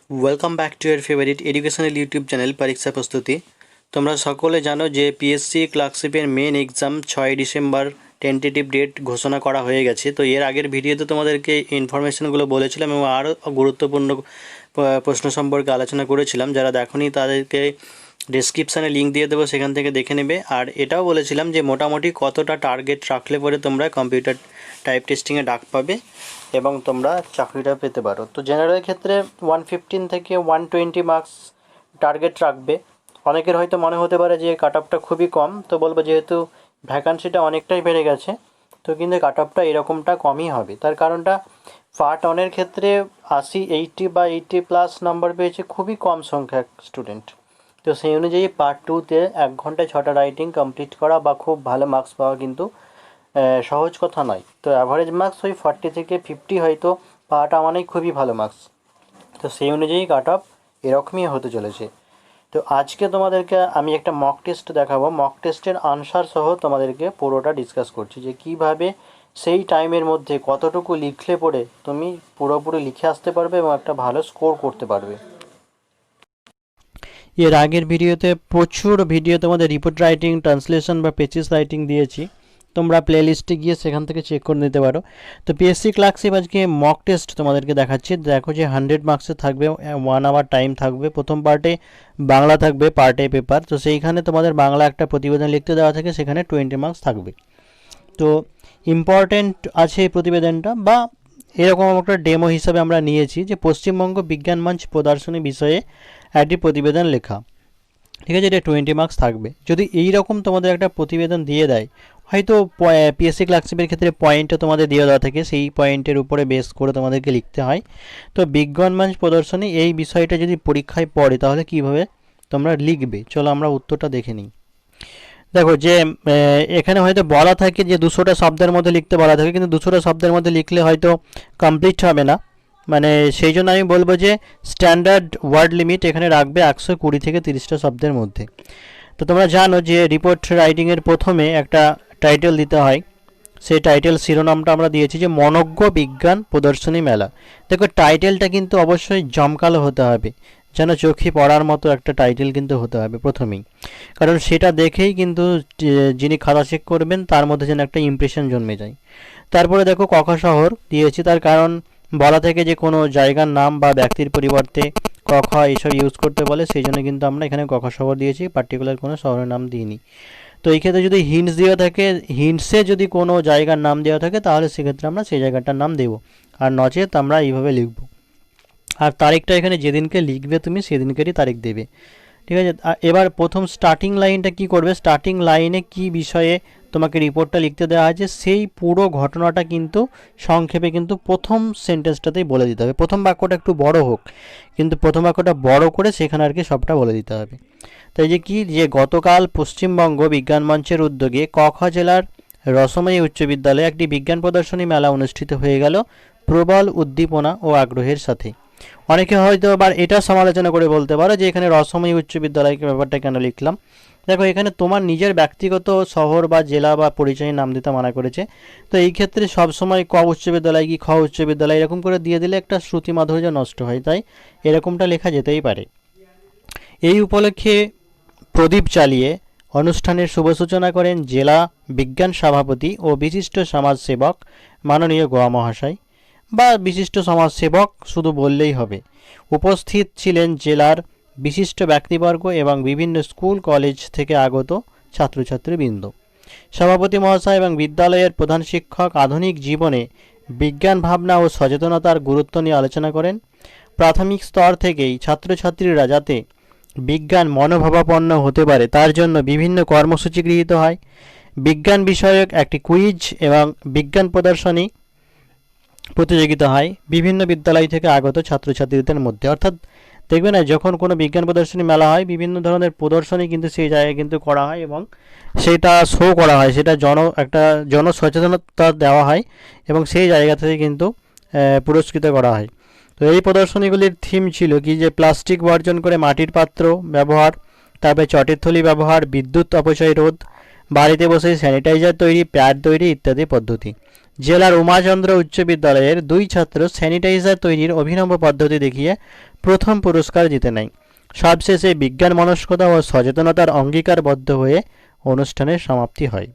Welcome back to your favourite educational YouTube channel পরীক্ষা প্রস্তুতি। তোমরা সকলে জানো যে পিএসসি ক্লার্কশিপের main exam 6 December tentative date ঘোষণা করা হয়ে গেছে। তো এর আগের ভিডিওতে তোমাদেরকে ইনফরমেশনগুলো বলেছিলাম এবং আরও গুরুত্বপূর্ণ প্রশ্ন সম্পর্কে আলোচনা করেছিলাম। যারা দেখোনি তাদেরকে ডেসক্রিপশানে লিঙ্ক দিয়ে দেবো, সেখান থেকে দেখে নেবে। আর এটাও বলেছিলাম যে মোটামুটি কতটা টার্গেট রাখলে পরে তোমরা কম্পিউটার টাইপ টেস্টিংয়ে ডাক পাবে এবং তোমরা চাকরিটা পেতে পারো। তো জেনারেল ক্ষেত্রে 115 থেকে 120 মার্কস টার্গেট রাখবে। অনেকের হয়তো মনে হতে পারে যে কাট অফটা খুবই কম, তো বলবো যেহেতু ভ্যাকান্সিটা অনেকটাই বেড়ে গেছে তো কিন্তু কাট অফটা এরকমটা কমই হবে। তার কারণটা পার্ট 1-এর ক্ষেত্রে 80 বা 80+ নাম্বার পেয়েছে খুবই কম সংখ্যক স্টুডেন্ট। তো সেই অনুযায়ী পার্ট 2-তে 1 ঘন্টায় 6টা রাইটিং কমপ্লিট করা বা খুব ভালো মার্কস পাওয়া কিন্তু সহজ কথা নয়। তো অ্যাভারেজ মার্কস ওই 40 থেকে 50 হয়তো পাওয়াটা মানেই খুবই ভালো মার্কস। তো সেই অনুযায়ী কাট অফ এরকমই হতে চলেছে। তো আজকে তোমাদেরকে আমি একটা মক টেস্ট দেখাবো। মক টেস্টের আনসার সহ তোমাদেরকে পুরোটা ডিসকাস করছি যে কীভাবে সেই টাইমের মধ্যে কতটুকু লিখলে পড়ে তুমি পুরোপুরি লিখে আসতে পারবে এবং একটা ভালো স্কোর করতে পারবে। এর আগের ভিডিওতে প্রচুর ভিডিও তোমাদের রিপোর্ট রাইটিং, ট্রান্সলেশন বা পেচিস রাইটিং দিয়েছি। তোমরা প্লে লিস্টে গিয়ে সেখান থেকে চেক করে নিতে পারো। তো পিএসসি ক্লার্কশিপ আজকে মক টেস্ট তোমাদেরকে দেখাচ্ছি। দেখো যে 100 মার্কসের থাকবে, 1 আওয়ার টাইম থাকবে। প্রথম পার্টে বাংলা থাকবে, পার্টে পেপার। তো সেইখানে তোমাদের বাংলা একটা প্রতিবেদন লিখতে দেওয়া থাকে, সেখানে 20 মার্কস থাকবে। তো ইম্পর্টেন্ট আছে এই প্রতিবেদনটা, বা এরকম একটা ডেমো হিসাবে আমরা নিয়েছি যে পশ্চিমবঙ্গ বিজ্ঞান মঞ্চ প্রদর্শনী বিষয়ে একটি প্রতিবেদন লেখা। ঠিক আছে, এটা 20 মার্কস থাকবে। যদি এই রকম তোমাদের একটা প্রতিবেদন দিয়ে দেয়, হয়তো পিএসসি ক্লার্কশিপের ক্ষেত্রে পয়েন্টটা তোমাদের দিয়ে দেওয়া থাকে, সেই পয়েন্টের উপরে বেস করে তোমাদেরকে লিখতে হয়। তো বিজ্ঞান মঞ্চ প্রদর্শনী এই বিষয়টা যদি পরীক্ষায় পড়ে তাহলে কিভাবে তোমরা লিখবে, চলো আমরা উত্তরটা দেখে নিই। দেখো যে এখানে হয়তো বলা থাকে যে 200টা শব্দের মধ্যে লিখতে বলা থাকে, কিন্তু 200টা শব্দের মধ্যে লিখলে হয়তো কমপ্লিট হবে না। মানে সেই জন্য আমি বলবো যে স্ট্যান্ডার্ড ওয়ার্ড লিমিট এখানে রাখবে 120 থেকে 30টা শব্দের মধ্যে। তো তোমরা জানো যে রিপোর্ট রাইটিংয়ের প্রথমে একটা টাইটেল দিতে হয়। সেই টাইটেল শিরোনামটা আমরা দিয়েছি যে মনোজ্ঞ বিজ্ঞান প্রদর্শনী মেলা। দেখো টাইটেলটা কিন্তু অবশ্যই জমকালো হতে হবে, যেন চোখে পড়ার মতো একটা টাইটেল কিন্তু হতে হবে প্রথমেই, কারণ সেটা দেখেই কিন্তু যিনি খাতা চেক করবেন তার মধ্যে যেন একটা ইমপ্রেশন জন্মে যায়। তারপরে দেখো কখা শহর দিয়েছি, তার কারণ বলা থেকে যে কোনো জায়গার নাম বা ব্যক্তির পরিবর্তে কখা এইসব ইউজ করতে বলে, সেই জন্য কিন্তু আমরা এখানে কখা শহর দিয়েছি, পার্টিকুলার কোনো শহরের নাম দিইনি। তো এই ক্ষেত্রে যদি হিন্টস দেওয়া থাকে, হিন্টসে যদি কোনো জায়গার নাম দেওয়া থাকে তাহলে সেক্ষেত্রে আমরা সেই জায়গাটার নাম দেবো, আর নচেত আমরা এইভাবে লিখব। আর তারিখটা এখানে যেদিনকে লিখবে তুমি সেদিনকেরই তারিখ দেবে। ঠিক আছে, এবার প্রথম স্টার্টিং লাইনটা কি করবে, স্টার্টিং লাইনে কি বিষয়ে তোমাকে রিপোর্টটা লিখতে দেওয়া হয়েছে সেই পুরো ঘটনাটা কিন্তু সংক্ষেপে কিন্তু প্রথম সেন্টেন্সটাতেই বলে দিতে হবে। প্রথম বাক্যটা একটু বড় হোক, কিন্তু প্রথম বাক্যটা বড় করে সেখানে আর কি সবটা বলে দিতে হবে। তাই যে কি, যে গতকাল পশ্চিমবঙ্গ বিজ্ঞান মঞ্চের উদ্যোগে কখা জেলার রসময়ী উচ্চ বিদ্যালয়ে একটি বিজ্ঞান প্রদর্শনী মেলা অনুষ্ঠিত হয়ে গেল প্রবল উদ্দীপনা ও আগ্রহের সাথে। অনেকে হয়তো আবার এটা সমালোচনা করে বলতে পারো যে এখানে রসময়ী উচ্চ বিদ্যালয়কে ব্যাপারটা কেন লিখলাম। দেখো এখানে তোমার নিজের ব্যক্তিগত শহর বা জেলা বা পরিচয়ের নাম দিতে মানা করেছে। তো এই ক্ষেত্রে সবসময় ক উচ্চ বিদ্যালয় কি খ উচ্চ বিদ্যালয় এরকম করে দিয়ে দিলে একটা শ্রুতি মাধুর্য নষ্ট হয়, তাই এরকমটা লেখা যেতেই পারে। এই উপলক্ষে প্রদীপ চালিয়ে অনুষ্ঠানের শুভ সূচনা করেন জেলা বিজ্ঞান সভাপতি ও বিশিষ্ট সমাজসেবক মাননীয় গোয়া মহাশয়, বা বিশিষ্ট সমাজসেবক শুধু বললেই হবে। উপস্থিত ছিলেন জেলার বিশিষ্ট ব্যক্তিবর্গ এবং বিভিন্ন স্কুল কলেজ থেকে আগত ছাত্রছাত্রীবৃন্দ। সভাপতি মহাশয় এবং বিদ্যালয়ের প্রধান শিক্ষক আধুনিক জীবনে বিজ্ঞান ভাবনা ও সচেতনতার গুরুত্ব নিয়ে আলোচনা করেন। প্রাথমিক স্তর থেকেই ছাত্রছাত্রীরা যাতে বিজ্ঞান মনোভাবাপন্ন হতে পারে তার জন্য বিভিন্ন কর্মসূচি গৃহীত হয়। বিজ্ঞান বিষয়ক একটি কুইজ এবং বিজ্ঞান প্রদর্শনী প্রতিযোগিতা হয় বিভিন্ন বিদ্যালয় থেকে আগত ছাত্রছাত্রীদের মধ্যে। অর্থাৎ দেখবে না, যখন কোনো বিজ্ঞান প্রদর্শনী মেলা হয় বিভিন্ন ধরনের প্রদর্শনী কিন্তু সেই জায়গায় কিন্তু করা হয় এবং সেটা শো করা হয়, সেটা একটা জনসচেতনতা দেওয়া হয় এবং সেই জায়গা থেকে কিন্তু পুরস্কৃত করা হয়। তো এই প্রদর্শনীগুলির থিম ছিল কি, যে প্লাস্টিক বর্জন করে মাটির পাত্র ব্যবহার, তারপরে চটের থলি ব্যবহার, বিদ্যুৎ অপচয় রোধ, বাড়িতে বসে স্যানিটাইজার তৈরি, প্যাড তৈরি ইত্যাদি পদ্ধতি। জেলার উমাচন্দ্র উচ্চ বিদ্যালয়ের 2 ছাত্র স্যানিটাইজার তৈরির অভিনব পদ্ধতি দেখিয়ে প্রথম পুরস্কার জিতে নেয়। সবশেষে বিজ্ঞান মনস্কতা ও সচেতনতার অঙ্গীকারবদ্ধ হয়ে অনুষ্ঠানের সমাপ্তি হয়।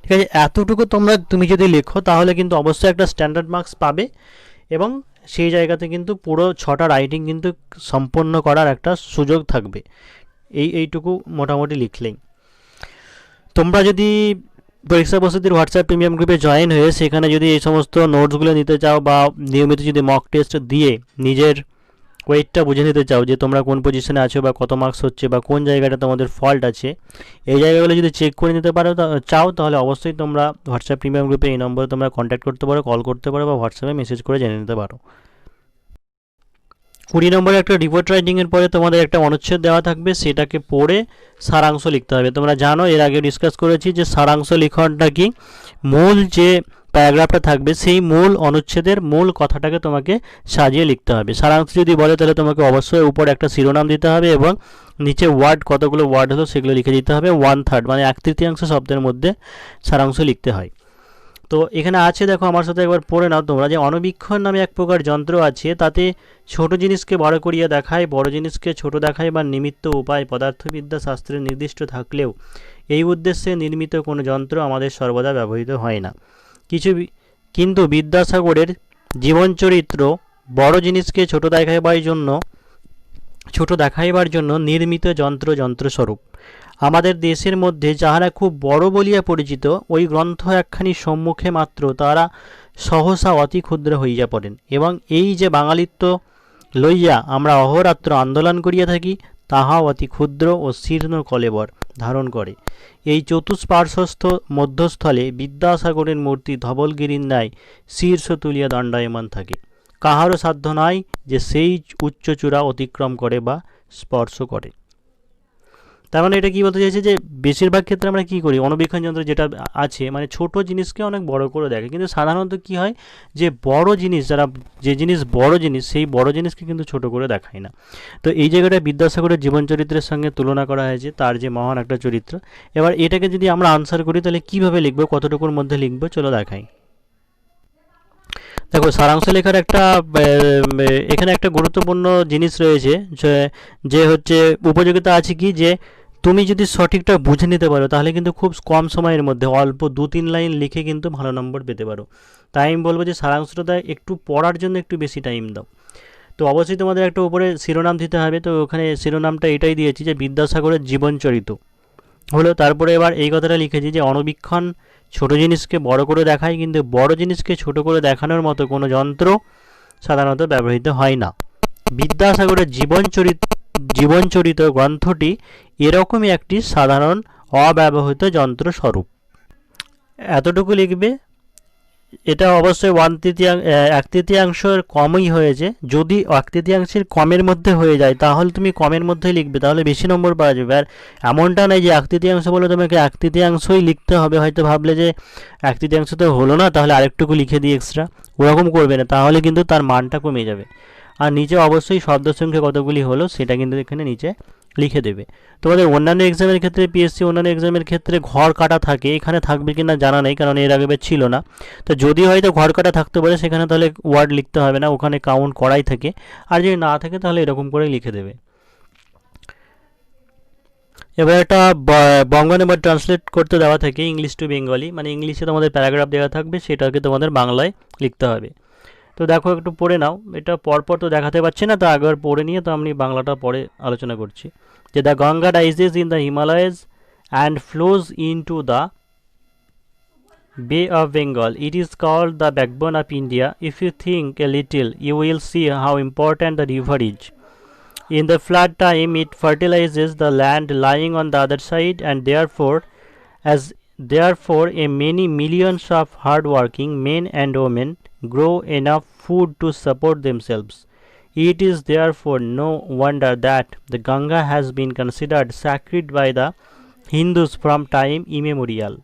ঠিক আছে, এতটুকু তুমি যদি লেখো তাহলে কিন্তু অবশ্যই একটা স্ট্যান্ডার্ড মার্কস পাবে, এবং সেই জায়গাতে কিন্তু পুরো 6টা রাইটিং কিন্তু সম্পন্ন করার একটা সুযোগ থাকবে। এইটুকু মোটামুটি লিখলেই। তোমরা যদি পরীক্ষা প্রস্তুতির হোয়াটসঅ্যাপ প্রিমিয়াম গ্রুপে জয়েন হয়ে সেখানে যদি এই সমস্ত নোটসগুলো নিতে চাও, বা নিয়মিত যদি মক টেস্ট দিয়ে নিজের ওয়েটটা বুঝে নিতে চাও যে তোমরা কোন পজিশনে আছো, বা কত মার্কস হচ্ছে, বা কোন জায়গাটা তোমাদের ফল্ট আছে, এই জায়গাগুলো যদি চেক করে নিতে পারো চাও, তাহলে অবশ্যই তোমরা হোয়াটসঅ্যাপ প্রিমিয়াম গ্রুপে এই নম্বরে তোমরা কন্ট্যাক্ট করতে পারো, কল করতে পারো, বা হোয়াটসঅ্যাপে মেসেজ করে জেনে নিতে পারো। 20 নম্বরে একটা রিপোর্ট রাইটিংয়ের পরে তোমাদের একটা অনুচ্ছেদ দেওয়া থাকবে, সেটাকে পড়ে সারাংশ লিখতে হবে। তোমরা জানো, এর আগে ডিসকাস করেছি যে সারাংশ লিখনটা কি, মূল যে প্যারাগ্রাফটা থাকবে সেই মূল অনুচ্ছেদের মূল কথাটাকে তোমাকে সাজিয়ে লিখতে হবে। সারাংশ যদি বলে তাহলে তোমাকে অবশ্যই উপরে একটা শিরোনাম দিতে হবে, এবং নিচে কতগুলো ওয়ার্ড হলো সেগুলো লিখে দিতে হবে। 1/3 মানে 1/3 শব্দের মধ্যে সারাংশ লিখতে হয়। তো এখানে আছে, দেখো আমার সাথে একবার পড়ে নাও তোমরা, যে অণুবীক্ষণ নামে এক প্রকার যন্ত্র আছে, তাতে ছোট জিনিসকে বড় করিয়া দেখায়, বড় জিনিসকে ছোট দেখায় বা নিমিত্ত উপায় পদার্থবিদ্যা শাস্ত্রে নির্দিষ্ট থাকলেও এই উদ্দেশ্যে নির্মিত কোনো যন্ত্র আমাদের সর্বদা ব্যবহৃত হয় না। কিন্তু বিদ্যাসাগরের জীবনচরিত্র বড় জিনিসকে ছোট দেখাইবার জন্য নির্মিত যন্ত্রস্বরূপ। আমাদের দেশের মধ্যে যাহারা খুব বড় বলিয়া পরিচিত, ওই গ্রন্থ একখানি সম্মুখে মাত্র তারা সহসা অতি ক্ষুদ্র হইয়া পড়েন, এবং এই যে বাঙালিত্ব লইয়া আমরা অহরাত্র আন্দোলন করিয়া থাকি, তাহাও অতি ক্ষুদ্র ও শীর্ণ কলেবর ধারণ করে। এই চতুষ্পার্শ্বস্থ মধ্যস্থলে বিদ্যাসাগরের মূর্তি ধবলগিরির ন্যায় শীর্ষ তুলিয়া দণ্ডায়মান থাকে। কাহারও সাধ্য নাই যে সেই উচ্চচূড়া অতিক্রম করে বা স্পর্শ করে। তার মানে এটা কি বলতে চাইছে, যে বেশিরভাগ ক্ষেত্রে আমরা কি করি, অণুবীক্ষণ যন্ত্র যেটা আছে মানে ছোট জিনিসকে অনেক বড় করে দেখে, কিন্তু সাধারণত কি হয় যে বড় জিনিস যে জিনিস বড় জিনিস সেই বড় জিনিসকে কিন্তু ছোট করে দেখায় না। তো এই জায়গাটা বিদ্যাসাগরের জীবন চরিত্রের সঙ্গে তুলনা করা হয়েছে, তার যে মহান একটা চরিত্র। এবার এটাকে যদি আমরা আনসার করি তাহলে কিভাবে লিখবো, কতটুকুর মধ্যে লিখবো, চলো দেখাই। দেখো, সারাংশ লেখার এখানে একটা গুরুত্বপূর্ণ জিনিস রয়েছে, যে হচ্ছে উপযোগিতা আছে কি, যে তুমি যদি সঠিকটা বুঝে নিতে পারো তাহলে কিন্তু খুব কম সময়ের মধ্যে অল্প 2-3 লাইন লিখে কিন্তু ভালো নম্বর পেতে পারো। তাই আমি বলবো যে সারাংশটা একটু পড়ার জন্য একটু বেশি টাইম দাও। তো অবশ্যই তোমাদের একটা উপরে শিরোনাম দিতে হবে। তো ওখানে শিরোনামটা এটাই দিয়েছি যে বিদ্যাসাগরের জীবনচরিত হলো। তারপরে এবার এই কথাটা লিখেছি যে অণুবীক্ষণ ছোট জিনিসকে বড় করে দেখায়, কিন্তু বড় জিনিসকে ছোট করে দেখানোর মতো কোনো যন্ত্র সাধারণত ব্যবহৃত হয় না। বিদ্যাসাগরের জীবনচরিত গ্রন্থটি এরকমই একটি সাধারণ অব্যবহৃত যন্ত্রস্বরূপ। এতটুকু লিখবে। এটা অবশ্যই 1/3 কমই হয়েছে। যদি 1/3 কমের মধ্যে হয়ে যায় তাহলে তুমি কমের মধ্যেই লিখবে, তাহলে বেশি নম্বর পাওয়া যাবে। আর এমনটা নয় যে 1/3 বলে তোমাকে 1/3ই লিখতে হবে। হয়তো ভাবলে যে 1/3 তো হলো না, তাহলে আরেকটুকু লিখে দিই এক্সট্রা, ওরকম করবে না, তাহলে কিন্তু তার মানটা কমে যাবে। আর নিচে অবশ্যই শব্দ সংখ্যা কতগুলি হলো সেটা কিন্তু এখানে নিচে লিখে দেবে। তোমাদের অন্যান্য এক্সামের ক্ষেত্রে, পিএসসি অন্যান্য এক্সামের ক্ষেত্রে ঘর কাটা থাকে, এখানে থাকবে কিনা জানা নেই, কারণ এর আগে ছিল না। তো যদি হয়তো ঘর কাটা থাকতে পারে সেখানে তাহলে ওয়ার্ড লিখতে হবে না, ওখানে কাউন্ট করাই থাকে। আর যদি না থাকে তাহলে এরকম করে লিখে দেবে। এবার একটা বঙ্গানুবাদ বা ট্রান্সলেট করতে দেওয়া থাকে ইংলিশ টু বেঙ্গলি, মানে ইংলিশে তোমাদের প্যারাগ্রাফ দেওয়া থাকবে, সেটাকে তোমাদের বাংলায় লিখতে হবে। তো দেখো, একটু পড়ে নাও। এটা পরপর তো দেখাতে পারছি না, তো একবার পড়ে নিয়ে তো আমি বাংলাটা পরে আলোচনা করছি। যে the Ganga rises in the Himalayas and flows into the Bay of Bengal. It is called the backbone of India. If you think a little, you will see how important the river is. In the flood time, it fertilizes the land lying on the other side, and therefore a many millions of hard-working men and women grow enough food to support themselves. It is therefore no wonder that the Ganga has been considered sacred by the Hindus from time immemorial.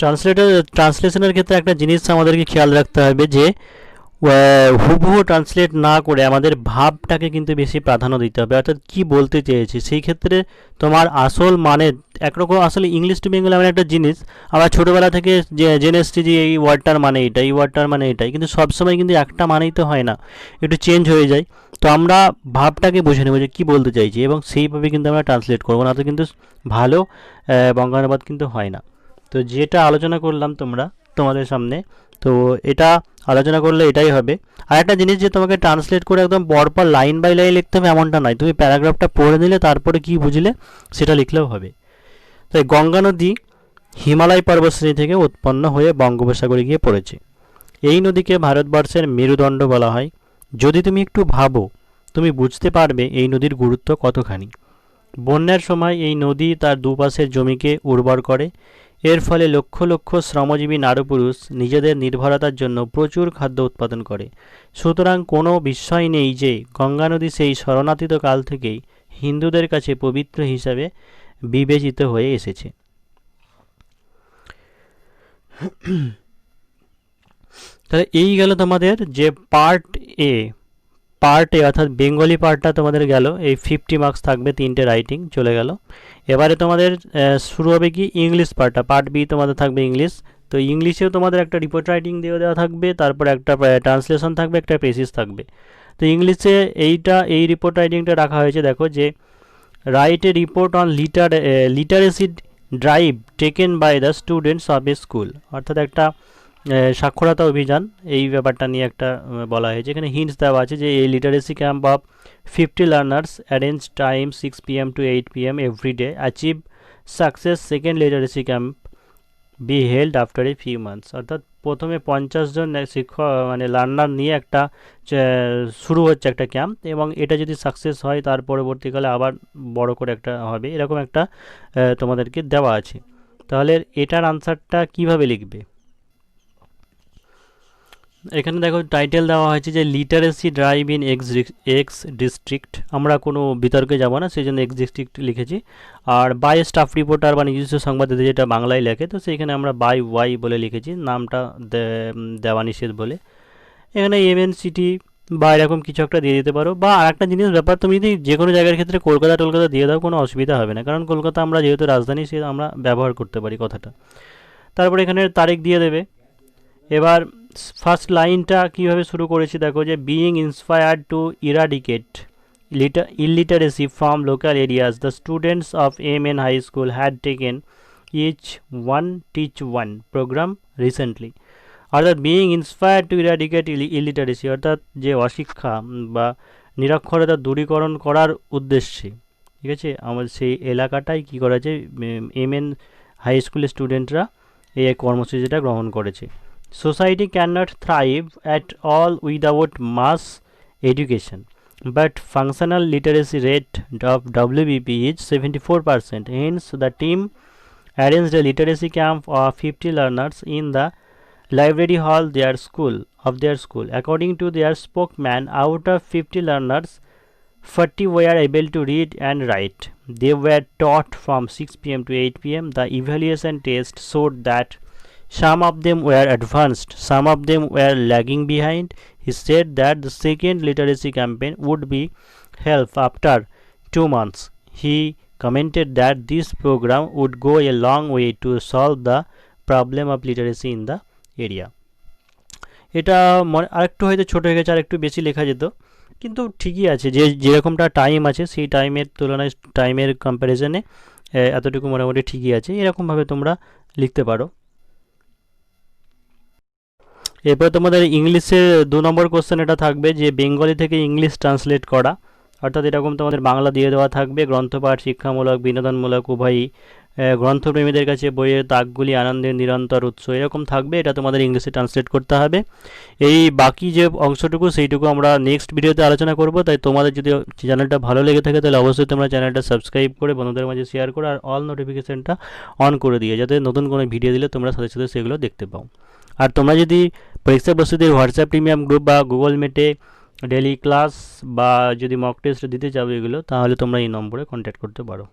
ট্রান্সলেশনের ক্ষেত্রে একটা জিনিস আমাদেরকে খেয়াল রাখতে হবে, যে হুবহু translate না করে আমাদের ভাবটাকে কিন্তু বেশি প্রাধান্য দিতে হবে, অর্থাৎ কী বলতে চেয়েছি সেই ক্ষেত্রে তোমার আসল মানে একরকম। আসলে ইংলিশ টু বেঙ্গলি এমন একটা জিনিস আমরা ছোটোবেলা থেকে জেনে এসেছি যে এই ওয়ার্ডটার মানে এটা, এই ওয়ার্ডটার মানে এটাই, কিন্তু সবসময় কিন্তু একটা মানেই তো হয় না, একটু চেঞ্জ হয়ে যায়। তো আমরা ভাবটাকে বুঝে নেবো যে কী বলতে চাইছি এবং সেইভাবে কিন্তু আমরা ট্রান্সলেট করবো, না তো কিন্তু ভালো বঙ্গানুবাদ কিন্তু হয় না। তো যেটা আলোচনা করলাম তোমাদের সামনে, তো এটা আলোচনা করলে এটাই হবে। আর একটা জিনিস যে তোমাকে ট্রান্সলেট করে একদম পরপর লাইন বাই লাইন লিখতে হবে এমনটা নয়, তুমি প্যারাগ্রাফটা পড়ে নিলে তারপরে কি বুঝলে সেটা লিখলেও হবে। তাই গঙ্গা নদী হিমালয় পর্বতশ্রেণী থেকে উৎপন্ন হয়ে বঙ্গোপসাগরে গিয়ে পড়েছে। এই নদীকে ভারতবর্ষের মেরুদণ্ড বলা হয়। যদি তুমি একটু ভাবো তুমি বুঝতে পারবে এই নদীর গুরুত্ব কতখানি। বন্যার সময় এই নদী তার দুপাশের জমিকে উর্বর করে। এর ফলে লক্ষ লক্ষ শ্রমজীবী নারী-পুরুষ নিজেদের নির্ভরতার জন্য প্রচুর খাদ্য উৎপাদন করে। সুতরাং কোনো বিস্ময় নেই যে গঙ্গা নদী সেই শরণাতীত কাল থেকেই হিন্দুদের কাছে পবিত্র হিসাবে বিবেচিত হয়ে এসেছে। তাহলে এই গেল তোমাদের যে পার্ট এ অর্থাৎ বেঙ্গলি পার্টটা তোমাদের গেল, এই 50 মার্কস থাকবে, 3টে রাইটিং চলে গেল। এবারে তোমাদের শুরু হবে কি ইংলিশ পার্টটা, পার্ট বি তোমাদের থাকবে ইংলিশ। তো ইংলিশেও তোমাদের একটা রিপোর্ট রাইটিং দেওয়া থাকবে, তারপর একটা ট্রান্সলেশন থাকবে, একটা পেসিস থাকবে। তো ইংলিশে এই রিপোর্ট রাইটিংটা রাখা হয়েছে, দেখো যে write a report on literacy drive taken by the students of a school, অর্থাৎ একটা সাক্ষরতা অভিযান, এই ব্যাপারটা নিয়ে একটা বলা হয়েছে। এখানে হিন্টস দেওয়া আছে যে এই literacy camp of 50 learners arrange time 6 PM to 8 PM every day achieve success. Second literacy camp be held after a few months, অর্থাৎ প্রথমে 50 জন শিক্ষক মানে লার্নার নিয়ে একটা শুরু হচ্ছে একটা ক্যাম্প, এবং এটা যদি সাকসেস হয় তার পরবর্তীকালে আবার বড় করে একটা হবে, এরকম একটা তোমাদেরকে দেওয়া আছে। তাহলে এটার আনসারটা কিভাবে লিখবে? এখানে দেখো টাইটেল দেওয়া হয়েছে যে literacy drive in x district. আমরা কোনো বিতর্কে যাব না, সেই জন্য এক্স ডিস্ট্রিক্ট লিখেছি। আর বাই স্টাফ রিপোর্টার বা নিজস্ব সংবাদদাতা যেটা বাংলায় লেখে, তো সেইখানে আমরা বাই ওয়াই বলে লিখেছি, নামটা দেওয়া নিষেধ বলে। এখানে এমএনসিটি বা এরকম কিছু একটা দিয়ে দিতে পারো। বা আর একটা জিনিস ব্যাপার, তুমি যদি যে কোনো জায়গার ক্ষেত্রে কলকাতা টলকাতা দিয়ে দাও কোনো অসুবিধা হবে না, কারণ কলকাতা আমরা যেহেতু রাজধানী সে আমরা ব্যবহার করতে পারি কথাটা। তারপরে এখানে তারিখ দিয়ে দেবে। এবার ফার্স্ট লাইনটা কীভাবে শুরু করেছি দেখো, যে being inspired two eradicate illiteracy from local areas, the students of AMN High School had taken each one teach one program recently, অর্থাৎ being inspired two eradicate illiteracy, অর্থাৎ যে অশিক্ষা বা নিরক্ষরতা দূরীকরণ করার উদ্দেশ্যে, ঠিক আছে, আমাদের সেই এলাকাটায় কী করা হয়েছে, এমএন হাই স্কুলের স্টুডেন্টরা এই কর্মসূচিটা গ্রহণ করেছে। Society cannot thrive at all without mass education, but functional literacy rate of WBP is 74%. Hence, the team arranged a literacy camp of 50 learners in the library hall of their school. According to their spokesman, out of 50 learners, 40 were able to read and write. They were taught from 6 PM to 8 PM. The evaluation test showed that some of them were advanced, some of them were lagging behind. He said that the second literacy campaign would be held after 2 months. He commented that this program would go a long way to solve the problem of literacy in the area. এটা আরেকটু হয়তো ছোটো হয়ে গেছে, আর একটু বেশি লেখা যেত, কিন্তু ঠিকই আছে, যে যেরকমটা টাইম আছে সেই টাইমের তুলনায় টাইমের কম্প্যারিজনে এতটুকু মোটামুটি ঠিকই আছে। এরকমভাবে তোমরা লিখতে পারো। এরপর তোমাদের ইংলিশের 2 নম্বর কোশ্চেন এটা থাকবে যে বেঙ্গলি থেকে ইংলিশ ট্রান্সলেট করা, অর্থাৎ এরকম তোমাদের বাংলা দিয়ে দেওয়া থাকবে। গ্রন্থপাঠ শিক্ষামূলক বিনোদনমূলক উভয়ই। গ্রন্থপ্রেমীদের কাছে বইয়ের তাকগুলি আনন্দের নিরন্তর উৎস, এরকম থাকবে। এটা তোমাদের ইংলিশে ট্রান্সলেট করতে হবে। এই বাকি যে অংশটুকু সেইটুকু আমরা নেক্সট ভিডিওতে আলোচনা করব। তাই তোমাদের যদি চ্যানেলটা ভালো লেগে থাকে তাহলে অবশ্যই তোমরা চ্যানেলটা সাবস্ক্রাইব করে বন্ধুদের মাঝে শেয়ার করো, আর অল নোটিফিকেশানটা অন করে দিয়ে, যাতে নতুন কোনো ভিডিও দিলে তোমরা সাথে সাথে সেগুলো দেখতে পাও। আর তোমরা যদি পরীক্ষা প্রস্তুতির হোয়াটসঅ্যাপ প্রিমিয়াম গ্রুপ বা গুগল মিটে ডেলি ক্লাস বা যদি মক টেস্ট দিতে চাও এগুলো, তাহলে তোমরা এই নম্বরে কন্ট্যাক্ট করতে পারো।